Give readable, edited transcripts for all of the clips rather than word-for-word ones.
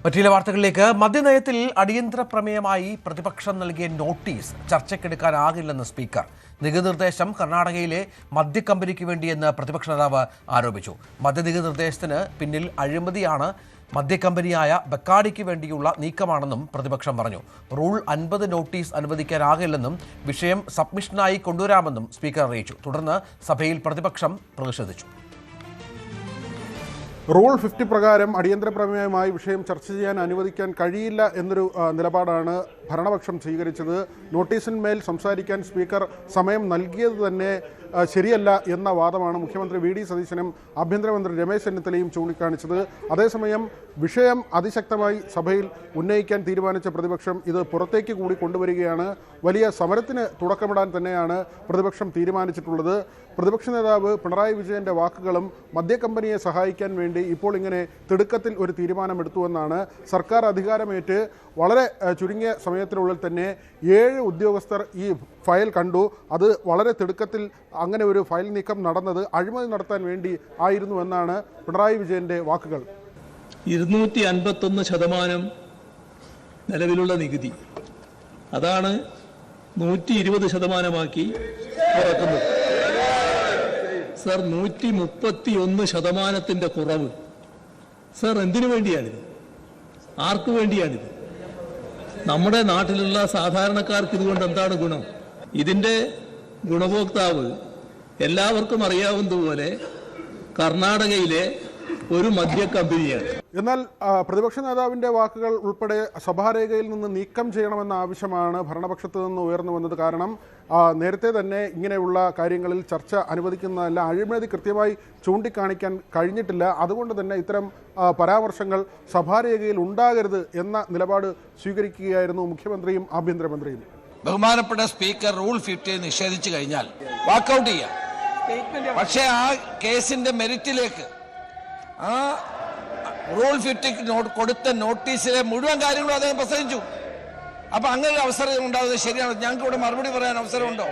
മറ്റു വാർത്തകളിലേക്ക്. മദ്യനയത്തിൽ അടിയന്തര പ്രമേയമായി പ്രതിപക്ഷം നൽകിയ നോട്ടീസ് ചർച്ചയ്ക്കെടുക്കാനാകില്ലെന്ന് സ്പീക്കർ. നികുതി നിർദ്ദേശം കർണാടകയിലെ മദ്യക്കമ്പനിക്ക് വേണ്ടിയെന്ന് പ്രതിപക്ഷ നേതാവ് ആരോപിച്ചു. മദ്യനികുതി നിർദ്ദേശത്തിന് പിന്നിൽ അഴിമതിയാണ്, മദ്യക്കമ്പനിയായ ബെക്കാഡിക്ക് വേണ്ടിയുള്ള നീക്കമാണെന്നും പ്രതിപക്ഷം പറഞ്ഞു. റൂൾ 50 നോട്ടീസ് അനുവദിക്കാനാകില്ലെന്നും വിഷയം സബ്മിഷനായി കൊണ്ടുവരാമെന്നും സ്പീക്കർ അറിയിച്ചു. തുടർന്ന് സഭയിൽ പ്രതിപക്ഷം പ്രതിഷേധിച്ചു. റൂൾ 50 പ്രകാരം അടിയന്തര പ്രമേയമായി വിഷയം ചർച്ച ചെയ്യാൻ അനുവദിക്കാൻ കഴിയില്ല എന്നൊരു നിലപാടാണ് ഭരണപക്ഷം സ്വീകരിച്ചത്. നോട്ടീസിന്മേൽ സംസാരിക്കാൻ സ്പീക്കർ സമയം നൽകിയത് തന്നെ ശരിയല്ല എന്ന വാദമാണ് മുഖ്യമന്ത്രി വി ഡി സതീശനും ആഭ്യന്തരമന്ത്രി രമേശ് ചെന്നിത്തലയും ചൂണ്ടിക്കാണിച്ചത്. അതേസമയം വിഷയം അതിശക്തമായി സഭയിൽ ഉന്നയിക്കാൻ തീരുമാനിച്ച പ്രതിപക്ഷം ഇത് പുറത്തേക്ക് കൂടി കൊണ്ടുവരികയാണ്. വലിയ സമരത്തിന് തുടക്കമിടാൻ തന്നെയാണ് പ്രതിപക്ഷം തീരുമാനിച്ചിട്ടുള്ളത്. പ്രതിപക്ഷ നേതാവ് പിണറായി വിജയന്റെ വാക്കുകളും മദ്യക്കമ്പനിയെ സഹായിക്കാൻ വേണ്ടി ഇപ്പോൾ ഇങ്ങനെ തിടുക്കത്തിൽ ഒരു തീരുമാനമെടുത്തുവെന്നാണ്. സർക്കാർ അധികാരമേറ്റ് വളരെ ചുരുങ്ങിയ സമയത്തിനുള്ളിൽ തന്നെ 7 ഉദ്യോഗസ്ഥർ ഈ ഫയൽ കണ്ടു. അത് വളരെ തിടുക്കത്തിൽ അങ്ങനെ ഒരു ഫയൽ നീക്കം നടന്നത് അഴിമതി നടത്താൻ വേണ്ടി ആയിരുന്നുവെന്നാണ് പിണറായി വിജയന്റെ വാക്കുകൾ. 251% നിലവിലുള്ള നികുതി അതാണ് 120%ആക്കി കുറക്കുന്നത്. സർ, 131% കുറവ്. സർ, എന്തിനു വേണ്ടിയാണിത്? ആർക്കു വേണ്ടിയാണിത്? നമ്മുടെ നാട്ടിലുള്ള സാധാരണക്കാർക്ക് ഇതുകൊണ്ട് എന്താണ് ഗുണം? ഇതിൻ്റെ ഗുണഭോക്താവ് എല്ലാവർക്കും അറിയാവുന്നതുപോലെ കർണാടകയിലെ ഒരു മദ്യ കമ്പനിയാണ്. എന്നാൽ പ്രതിപക്ഷ നേതാവിന്റെ വാക്കുകൾ ഉൾപ്പെടെ സഭാരേഖയിൽ നിന്ന് നീക്കം ചെയ്യണമെന്ന ആവശ്യമാണ് ഭരണപക്ഷത്തു നിന്ന് ഉയർന്നു വന്നത്. കാരണം നേരത്തെ തന്നെ ഇങ്ങനെയുള്ള കാര്യങ്ങളിൽ ചർച്ച അനുവദിക്കുന്നതല്ല, അഴിമതി കൃത്യമായി ചൂണ്ടിക്കാണിക്കാൻ കഴിഞ്ഞിട്ടില്ല. അതുകൊണ്ട് തന്നെ ഇത്തരം പരാമർശങ്ങൾ സഭാരേഖയിൽ ഉണ്ടാകരുത് എന്ന നിലപാട് സ്വീകരിക്കുകയായിരുന്നു മുഖ്യമന്ത്രിയും ആഭ്യന്തരമന്ത്രിയും. ബഹുമാനപ്പെട്ട സ്പീക്കർ റൂൾ 50 നിഷേധിച്ചു കഴിഞ്ഞാൽ വാക്കൗട്ട് ചെയ്യാം. പക്ഷേ ആ കേസിന്റെ മെറിറ്റിലേക്ക് ആ റൂൾ 50 കൊടുത്ത നോട്ടീസിലെ മുഴുവൻ കാര്യങ്ങളും അദ്ദേഹം പ്രസംഗിച്ചു. അപ്പൊ അങ്ങനെ ഒരു അവസരം ഉണ്ടാകുന്നത് ശരിയാണ്. ഞങ്ങൾക്ക് ഇവിടെ മറുപടി പറയാൻ അവസരമുണ്ടോ?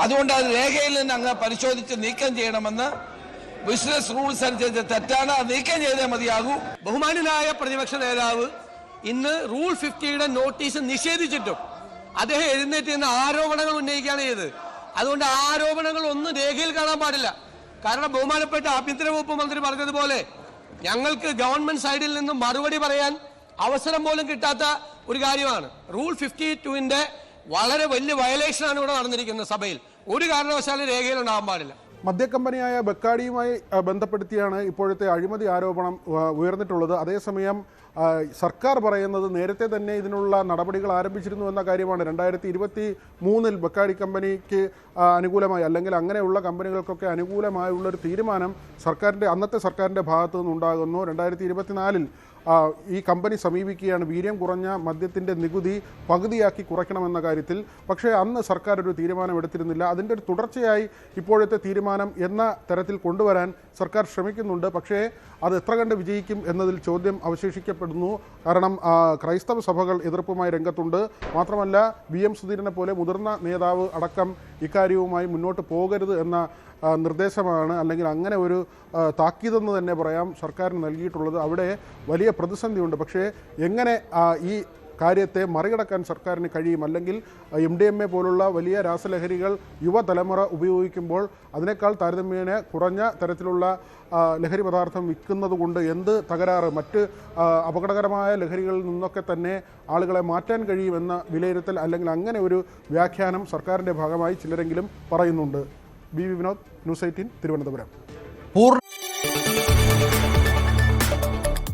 അതുകൊണ്ട് അത് രേഖയിൽ നിന്ന് അങ്ങ് പരിശോധിച്ച് നീക്കം ചെയ്യണമെന്ന് ബിസിനസ് റൂൾസ് അനുസരിച്ച് തെറ്റാണ്, അത് നീക്കം ചെയ്തേ മതിയാകൂ. ബഹുമാനായ പ്രതിപക്ഷ നേതാവ് ഇന്ന് റൂൾ 50യുടെ നോട്ടീസ് നിഷേധിച്ചിട്ടും അദ്ദേഹം എഴുന്നേറ്റ് നിന്ന് ആരോപണങ്ങൾ ഉന്നയിക്കുകയാണ് ചെയ്തത്. അതുകൊണ്ട് ആരോപണങ്ങൾ ഒന്നും രേഖയിൽ കാണാൻ പാടില്ല. കാരണം ബഹുമാനപ്പെട്ട ആഭ്യന്തര വകുപ്പ് മന്ത്രി പറഞ്ഞതുപോലെ ഞങ്ങൾക്ക് ഗവൺമെന്റ് സൈഡിൽ നിന്നും മറുപടി പറയാൻ അവസരം പോലും കിട്ടാത്ത ഒരു കാര്യമാണ്. റൂൾ 52ന്റെ വളരെ വലിയ വയലേഷനാണ് ഇവിടെ നടന്നിരിക്കുന്നത്. സഭയിൽ ഒരു കാരണവശാലും രേഖയിൽ ഉണ്ടാകാൻ പാടില്ല. മദ്യക്കമ്പനിയായ ബെക്കാഡിയുമായി ബന്ധപ്പെടുത്തിയാണ് ഇപ്പോഴത്തെ അഴിമതി ആരോപണം ഉയർന്നിട്ടുള്ളത്. അതേസമയം സർക്കാർ പറയുന്നത് നേരത്തെ തന്നെ ഇതിനുള്ള നടപടികൾ ആരംഭിച്ചിരുന്നു എന്ന കാര്യമാണ്. 2023 ബെക്കാഡി കമ്പനിക്ക് അനുകൂലമായി, അല്ലെങ്കിൽ അങ്ങനെയുള്ള കമ്പനികൾക്കൊക്കെ അനുകൂലമായുള്ളൊരു തീരുമാനം അന്നത്തെ സർക്കാരിൻ്റെ ഭാഗത്തു നിന്നുണ്ടാകുന്നു. 2024 ഈ കമ്പനി സമീപിക്കുകയാണ് വീര്യം കുറഞ്ഞ മദ്യത്തിൻ്റെ നികുതി പകുതിയാക്കി കുറയ്ക്കണമെന്ന കാര്യത്തിൽ. പക്ഷേ അന്ന് സർക്കാർ ഒരു തീരുമാനം എടുത്തിരുന്നില്ല. അതിൻ്റെ ഒരു തുടർച്ചയായി ഇപ്പോഴത്തെ തീരുമാനം എന്ന തരത്തിൽ കൊണ്ടുവരാൻ സർക്കാർ ശ്രമിക്കുന്നുണ്ട്. പക്ഷേ അത് എത്ര കണ്ട് വിജയിക്കും എന്നതിൽ ചോദ്യം അവശേഷിക്കപ്പെടുന്നു. കാരണം ക്രൈസ്തവ സഭകൾ എതിർപ്പുമായി രംഗത്തുണ്ട്. മാത്രമല്ല VM സുധീരനെ പോലെ മുതിർന്ന നേതാവ് അടക്കം ഇക്കാര്യവുമായി മുന്നോട്ട് പോകരുത് എന്ന നിർദ്ദേശമാണ്, അല്ലെങ്കിൽ അങ്ങനെ ഒരു താക്കീതെന്ന് തന്നെ പറയാം, സർക്കാരിന് നൽകിയിട്ടുള്ളത്. അവിടെ വലിയ പ്രതിസന്ധിയുണ്ട്. പക്ഷേ എങ്ങനെ ഈ കാര്യത്തെ മറികടക്കാൻ സർക്കാരിന് കഴിയും? അല്ലെങ്കിൽ MDMA പോലുള്ള വലിയ രാസലഹരികൾ യുവതലമുറ ഉപയോഗിക്കുമ്പോൾ അതിനേക്കാൾ താരതമ്യേന കുറഞ്ഞ തരത്തിലുള്ള ലഹരി പദാർത്ഥം വിൽക്കുന്നത് കൊണ്ട് എന്ത് തകരാറ്? മറ്റ് അപകടകരമായ ലഹരികളിൽ നിന്നൊക്കെ തന്നെ ആളുകളെ മാറ്റാൻ കഴിയുമെന്ന വിലയിരുത്തൽ, അല്ലെങ്കിൽ അങ്ങനെ ഒരു വ്യാഖ്യാനം സർക്കാരിൻ്റെ ഭാഗമായി ചിലരെങ്കിലും പറയുന്നുണ്ട്. BV Vinod, news 18, Thiruvananthapuram.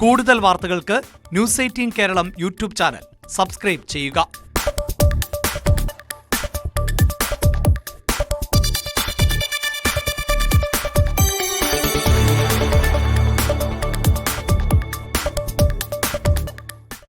കൂടുതൽ വാർത്തകൾക്ക് news 18 Keralam YouTube channel subscribe ചെയ്യുക.